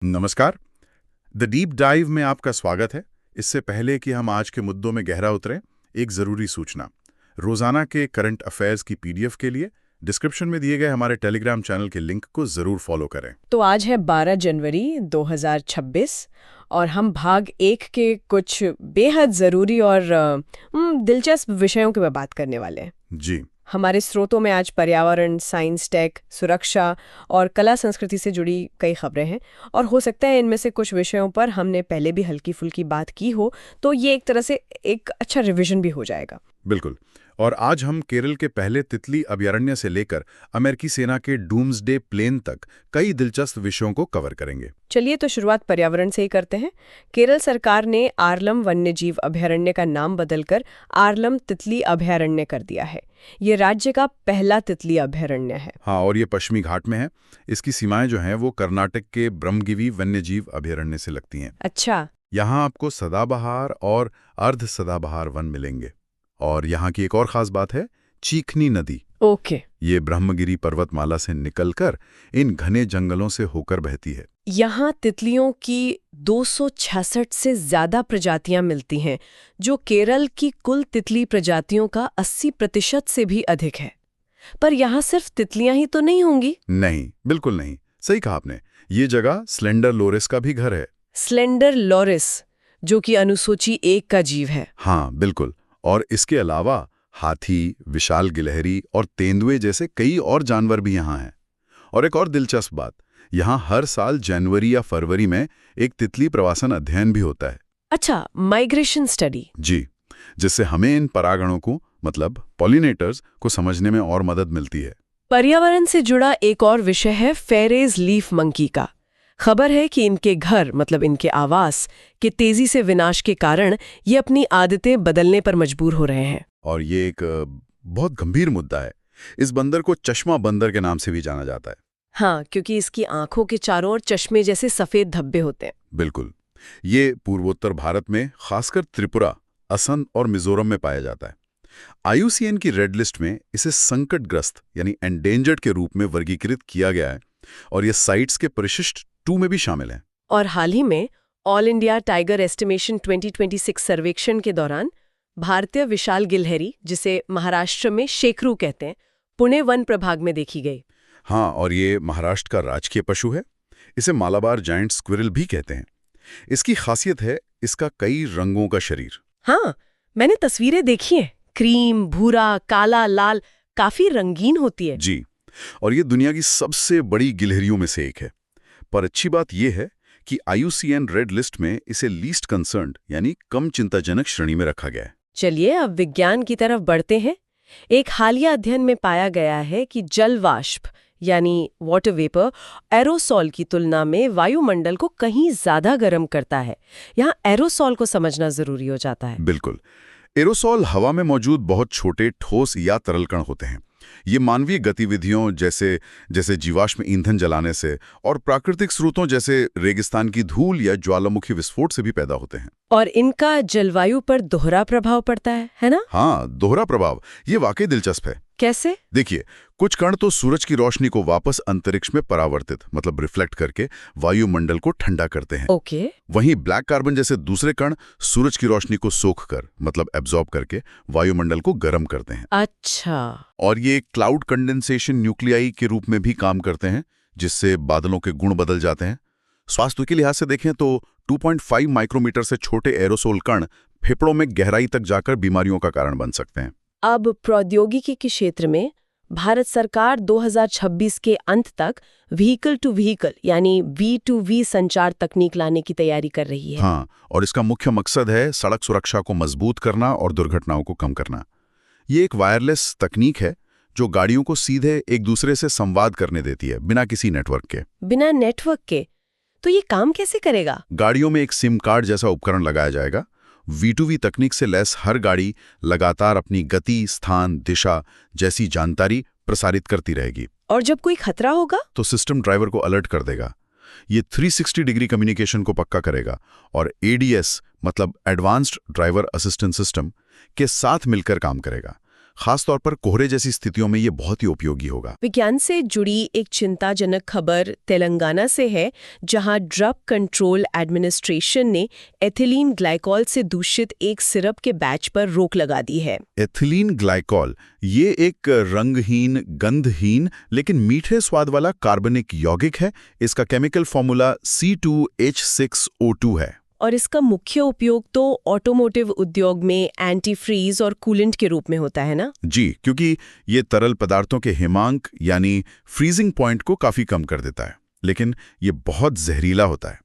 नमस्कार। The deep dive में आपका स्वागत है। इससे पहले कि हम आज के मुद्दों में गहरा उतरें, एक ज़रूरी सूचना। रोज़ाना के करंट अफेयर्स की पीडीएफ के लिए डिस्क्रिप्शन में दिए गए हमारे टेलीग्राम चैनल के लिंक को ज़रूर फॉलो करें। तो आज है 12 जनवरी 2026 और हम भाग 1 के कुछ बेहद ज़रूरी और दिलचस्प विषयों की बात करने वाले हैं। जी। हमारे स्रोतों में आज पर्यावरण, साइंस, टेक, सुरक्षा और कला संस्कृति से जुड़ी कई खबरें हैं और हो सकता है इनमें से कुछ विषयों पर हमने पहले भी हल्की फुल्की बात की हो, तो ये एक तरह से एक अच्छा रिवीजन भी हो जाएगा। बिल्कुल। और आज हम केरल के पहले तितली अभयारण्य से लेकर अमेरिकी सेना के डूम्सडे प्लेन तक कई दिलचस्प विषयों को कवर करेंगे। चलिए तो शुरुआत पर्यावरण से ही करते हैं। केरल सरकार ने आरलम वन्यजीव अभयारण्य का नाम बदलकर आरलम तितली अभयारण्य कर दिया है। ये राज्य का पहला तितली अभयारण्य है। हाँ, और ये पश्चिमी घाट में है। इसकी सीमाएं जो हैं वो कर्नाटक के ब्रह्मगिरी वन्यजीव अभयारण्य से लगती हैं। अच्छा। यहाँ आपको सदाबहार और अर्ध सदाबहार वन मिलेंगे। और यहाँ की एक और खास बात है चीखनी नदी। ओके। ये ब्रह्मगिरी पर्वतमाला से निकलकर इन घने जंगलों से होकर बहती है। यहाँ तितलियों की 266 से ज्यादा प्रजातियां मिलती हैं, जो केरल की कुल तितली प्रजातियों का 80% से भी अधिक है। पर यहाँ सिर्फ तितलियां ही तो नहीं होंगी? नहीं, बिल्कुल नहीं। सही कहा आपने। ये जगह स्लेंडर लोरिस का भी घर है। स्लेंडर लोरिस, जो कि अनुसूची 1 का जीव है। हाँ, बिल्कुल। और इसके अलावा हाथी, विशाल गिलहरी और तेंदुए जैसे कई और जानवर भी यहाँ हैं। और एक और दिलचस्प बात, यहाँ हर साल जनवरी या फरवरी में एक तितली प्रवासन अध्ययन भी होता है। अच्छा, माइग्रेशन स्टडी। जी, जिससे हमें इन परागणों को मतलब पॉलिनेटर्स को समझने में और मदद मिलती है। पर्यावरण से जुड़ा एक और विषय है फेरेज लीफ मंकी का। खबर है कि इनके घर मतलब इनके आवास के तेजी से विनाश के कारण ये अपनी आदतें बदलने पर मजबूर हो रहे हैं। और ये एक बहुत गंभीर मुद्दा है। इस बंदर को चश्मा बंदर के नाम से भी जाना जाता है। हाँ, क्योंकि इसकी आंखों के चारों ओर चश्मे जैसे सफेद धब्बे होते हैं। बिल्कुल। ये पूर्वोत्तर भारत में खासकर त्रिपुरा, असम और मिजोरम में पाया जाता है। आईयूसीएन की रेड लिस्ट में इसे संकटग्रस्त यानी एंडेंजर्ड के रूप में वर्गीकृत किया गया है और ये साइट्स के परिशिष्ट 2 में भी शामिल है। और हाल ही में ऑल इंडिया टाइगर एस्टिमेशन 2026 सर्वेक्षण के दौरान भारतीय विशाल गिलहरी, जिसे महाराष्ट्र में शेकरू कहते हैं, पुणे वन प्रभाग में देखी गई। हाँ, और ये महाराष्ट्र का राजकीय पशु है। इसे मालाबार जायंट स्क्विरल भी कहते हैं। इसकी खासियत है इसका कई रंगों का शरीर। हाँ, मैंने तस्वीरें देखी हैं। क्रीम, भूरा, काला, लाल, काफी रंगीन होती है। जी, और ये दुनिया की सबसे बड़ी गिलहरियों में से एक है। पर अच्छी बात यह है कि आईयूसीएन रेड लिस्ट में इसे लीस्ट कंसर्न्ड यानी कम चिंताजनक श्रेणी में रखा गया है। चलिए अब विज्ञान की तरफ बढ़ते हैं। एक हालिया अध्ययन में पाया गया है कि जल वाष्प यानी वाटर वेपर एरोसॉल की तुलना में वायुमंडल को कहीं ज्यादा गर्म करता है। यहाँ एरोसॉल को समझना जरूरी हो जाता है। बिल्कुल। एरोसॉल हवा में मौजूद बहुत छोटे ठोस या तरल कण होते हैं। ये मानवीय गतिविधियों जैसे जीवाश्म ईंधन जलाने से और प्राकृतिक स्रोतों जैसे रेगिस्तान की धूल या ज्वालामुखी विस्फोट से भी पैदा होते हैं। और इनका जलवायु पर दोहरा प्रभाव पड़ता है ना? हाँ, दोहरा प्रभाव। ये वाकई दिलचस्प है। कैसे? देखिए, कुछ कण तो सूरज की रोशनी को वापस अंतरिक्ष में परावर्तित मतलब रिफ्लेक्ट करके वायुमंडल को ठंडा करते हैं। ओके। वहीं ब्लैक कार्बन जैसे दूसरे कण सूरज की रोशनी को सोख कर मतलब एब्जॉर्ब करके वायुमंडल को गर्म करते हैं। अच्छा। और ये क्लाउड कंडेंसेशन न्यूक्लियाई के रूप में भी काम करते हैं, जिससे बादलों के गुण बदल जाते हैं। स्वास्थ्य के लिहाज से देखें तो 2.5 माइक्रोमीटर से छोटे एरोसोल कण फेफड़ों में गहराई तक जाकर बीमारियों का कारण बन सकते हैं। अब प्रौद्योगिकी के क्षेत्र में भारत सरकार 2026 के अंत तक व्हीकल टू व्हीकल यानी V2V संचार तकनीक लाने की तैयारी कर रही है। हाँ, और इसका मुख्य मकसद है सड़क सुरक्षा को मजबूत करना और दुर्घटनाओं को कम करना। ये एक वायरलेस तकनीक है जो गाड़ियों को सीधे एक दूसरे से संवाद करने देती है बिना किसी नेटवर्क के। बिना नेटवर्क के? तो ये काम कैसे करेगा? गाड़ियों में एक सिम कार्ड जैसा उपकरण लगाया जाएगा। V2V तकनीक से लैस हर गाड़ी लगातार अपनी गति, स्थान, दिशा जैसी जानकारी प्रसारित करती रहेगी। और जब कोई खतरा होगा तो सिस्टम ड्राइवर को अलर्ट कर देगा। ये 360 डिग्री कम्युनिकेशन को पक्का करेगा और ADS मतलब एडवांस्ड ड्राइवर असिस्टेंट सिस्टम के साथ मिलकर काम करेगा। खासतौर पर कोहरे जैसी स्थितियों में ये बहुत ही उपयोगी होगा। विज्ञान से जुड़ी एक चिंताजनक खबर तेलंगाना से है, जहां ड्रग कंट्रोल एडमिनिस्ट्रेशन ने एथिलीन ग्लाइकॉल से दूषित एक सिरप के बैच पर रोक लगा दी है। एथिलीन ग्लाइकॉल ये एक रंगहीन, गंधहीन लेकिन मीठे स्वाद वाला कार्बनिक यौगिक है। इसका केमिकल फॉर्मूला C2H6O2 है। और इसका मुख्य उपयोग तो ऑटोमोटिव उद्योग में एंटी फ्रीज और कूलेंट के रूप में होता है ना? जी, क्योंकि ये तरल पदार्थों के हिमांक यानी फ्रीजिंग पॉइंट को काफी कम कर देता है, लेकिन ये बहुत जहरीला होता है।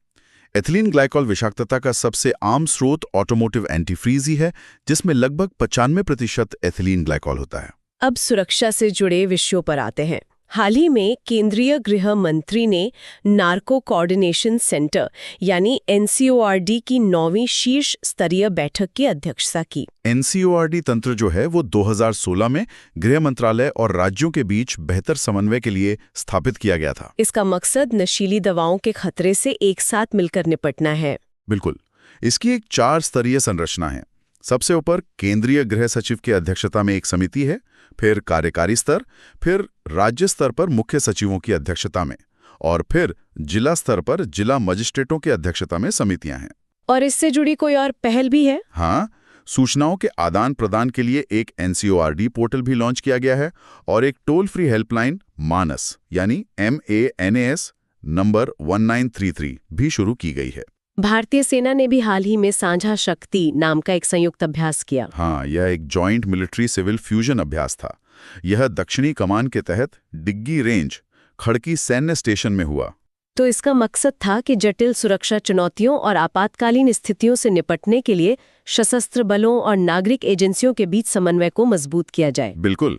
एथिलीन ग्लाइकॉल विषाक्तता का सबसे आम स्रोत ऑटोमोटिव एंटीफ्रीज ही है, जिसमें लगभग 95% एथिलीन ग्लाइकॉल होता है। अब सुरक्षा से जुड़े विषयों पर आते हैं। हाल ही में केंद्रीय गृह मंत्री ने नार्को कोऑर्डिनेशन सेंटर यानी NCORD की 9वीं शीर्ष स्तरीय बैठक की अध्यक्षता की। NCORD तंत्र जो है वो 2016 में गृह मंत्रालय और राज्यों के बीच बेहतर समन्वय के लिए स्थापित किया गया था। इसका मकसद नशीली दवाओं के खतरे से एक साथ मिलकर निपटना है। बिल्कुल। इसकी एक 4 स्तरीय संरचना है। सबसे ऊपर केंद्रीय गृह सचिव की अध्यक्षता में एक समिति है, फिर कार्यकारी स्तर, फिर राज्य स्तर पर मुख्य सचिवों की अध्यक्षता में, और फिर जिला स्तर पर जिला मजिस्ट्रेटों की अध्यक्षता में समितियां हैं। और इससे जुड़ी कोई और पहल भी है? हाँ, सूचनाओं के आदान प्रदान के लिए एक NCORD पोर्टल भी लॉन्च किया गया है और एक टोल फ्री हेल्पलाइन मानस यानी MANAS नंबर 1933 भी शुरू की गई है। भारतीय सेना ने भी हाल ही में साझा शक्ति नाम का एक संयुक्त अभ्यास किया। हाँ, यह एक जॉइंट मिलिट्री सिविल फ्यूजन अभ्यास था। यह दक्षिणी कमान के तहत डिग्गी रेंज, खड़की सैन्य स्टेशन में हुआ। तो इसका मकसद था कि जटिल सुरक्षा चुनौतियों और आपातकालीन स्थितियों से निपटने के लिए सशस्त्र बलों और नागरिक एजेंसियों के बीच समन्वय को मजबूत किया जाए। बिल्कुल।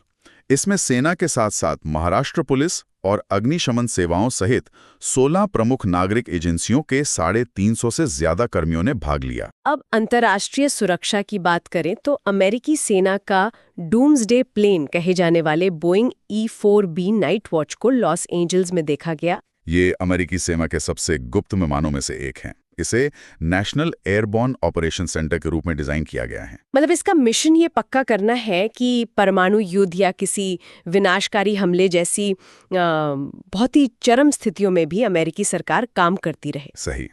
इसमें सेना के साथ साथ महाराष्ट्र पुलिस और अग्निशमन सेवाओं सहित 16 प्रमुख नागरिक एजेंसियों के 350 से ज्यादा कर्मियों ने भाग लिया। अब अंतर्राष्ट्रीय सुरक्षा की बात करें तो अमेरिकी सेना का डूम्सडे प्लेन कहे जाने वाले बोइंग E-4B नाइट वॉच को लॉस एंजल्स में देखा गया। ये अमेरिकी सेना के सबसे गुप्त विमानों में से एक है। इसे नेशनल एयरबॉर्न ऑपरेशन सेंटर के रूप में डिजाइन किया गया है। मतलब इसका मिशन ये पक्का करना है कि परमाणु युद्ध या किसी विनाशकारी हमले जैसी बहुत ही चरम स्थितियों में भी अमेरिकी सरकार काम करती रहे। सही।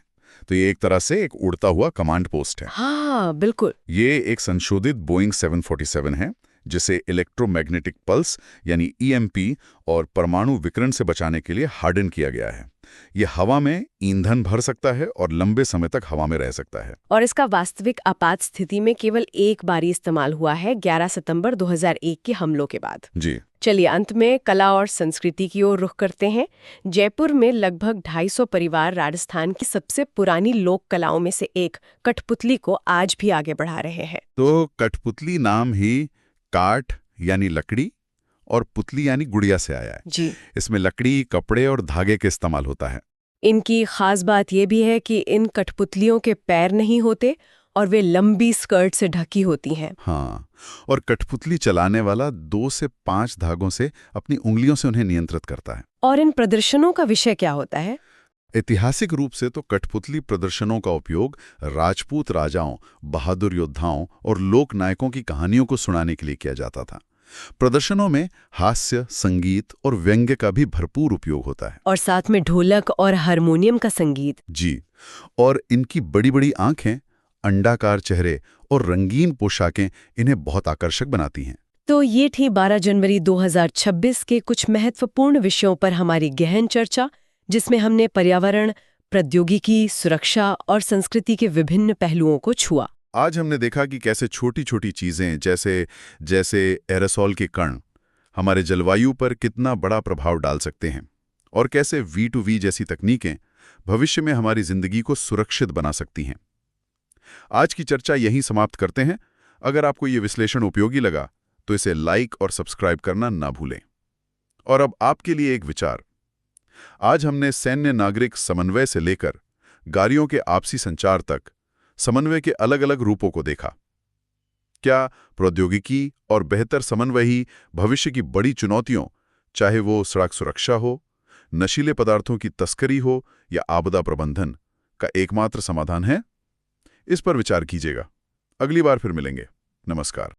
तो ये एक तरह से एक उड़ता हुआ कमांड पोस्ट है। हाँ, बिल्कुल। ये एक संशोधित बोइंग 747 है, जिसे इलेक्ट्रोमैग्नेटिक पल्स यानी EMP और परमाणु विकिरण से बचाने के लिए हार्डन किया गया है। यह हवा में ईंधन भर सकता है और लंबे समय तक हवा में रह सकता है। और इसका वास्तविक आपात स्थिति में केवल एक बार ही इस्तेमाल हुआ है, 11 सितंबर 2001 के हमलों के बाद। जी। चलिए अंत में कला और संस्कृति की ओर रुख करते हैं। जयपुर में लगभग 250 परिवार राजस्थान की सबसे पुरानी लोक कलाओं में से एक कठपुतली को आज भी आगे बढ़ा रहे हैं। तो कठपुतली नाम ही काठ यानी लकड़ी और पुतली यानी गुड़िया से आया है। जी। इसमें लकड़ी, कपड़े और धागे के इस्तेमाल होता है। इनकी खास बात यह भी है कि इन कठपुतलियों के पैर नहीं होते और वे लंबी स्कर्ट से ढकी होती हैं। हाँ, और कठपुतली चलाने वाला 2 से 5 धागों से अपनी उंगलियों से उन्हें नियंत्रित करता है। और इन प्रदर्शनों का विषय क्या होता है? ऐतिहासिक रूप से तो कठपुतली प्रदर्शनों का उपयोग राजपूत राजाओं, बहादुर योद्धाओं और लोक नायकों की कहानियों को सुनाने के लिए किया जाता था। प्रदर्शनों में हास्य, संगीत और व्यंग्य का भी भरपूर उपयोग होता है। और साथ में ढोलक और हारमोनियम का संगीत। जी। और इनकी बड़ी बड़ी आंखें, अंडाकार चेहरे और रंगीन पोशाकें इन्हें बहुत आकर्षक बनाती हैं। तो ये थी 12 जनवरी 2026 के कुछ महत्वपूर्ण विषयों पर हमारी गहन चर्चा, जिसमें हमने पर्यावरण, प्रौद्योगिकी, सुरक्षा और संस्कृति के विभिन्न पहलुओं को छुआ। आज हमने देखा कि कैसे छोटी छोटी चीजें जैसे एरोसोल के कण हमारे जलवायु पर कितना बड़ा प्रभाव डाल सकते हैं और कैसे V2V जैसी तकनीकें भविष्य में हमारी जिंदगी को सुरक्षित बना सकती हैं। आज की चर्चा यहीं समाप्त करते हैं। अगर आपको ये विश्लेषण उपयोगी लगा तो इसे लाइक और सब्सक्राइब करना ना भूलें। और अब आपके लिए एक विचार। आज हमने सैन्य नागरिक समन्वय से लेकर गाड़ियों के आपसी संचार तक समन्वय के अलग अलग रूपों को देखा। क्या प्रौद्योगिकी और बेहतर समन्वय ही भविष्य की बड़ी चुनौतियों, चाहे वो सड़क सुरक्षा हो, नशीले पदार्थों की तस्करी हो या आपदा प्रबंधन, का एकमात्र समाधान है? इस पर विचार कीजिएगा। अगली बार फिर मिलेंगे। नमस्कार।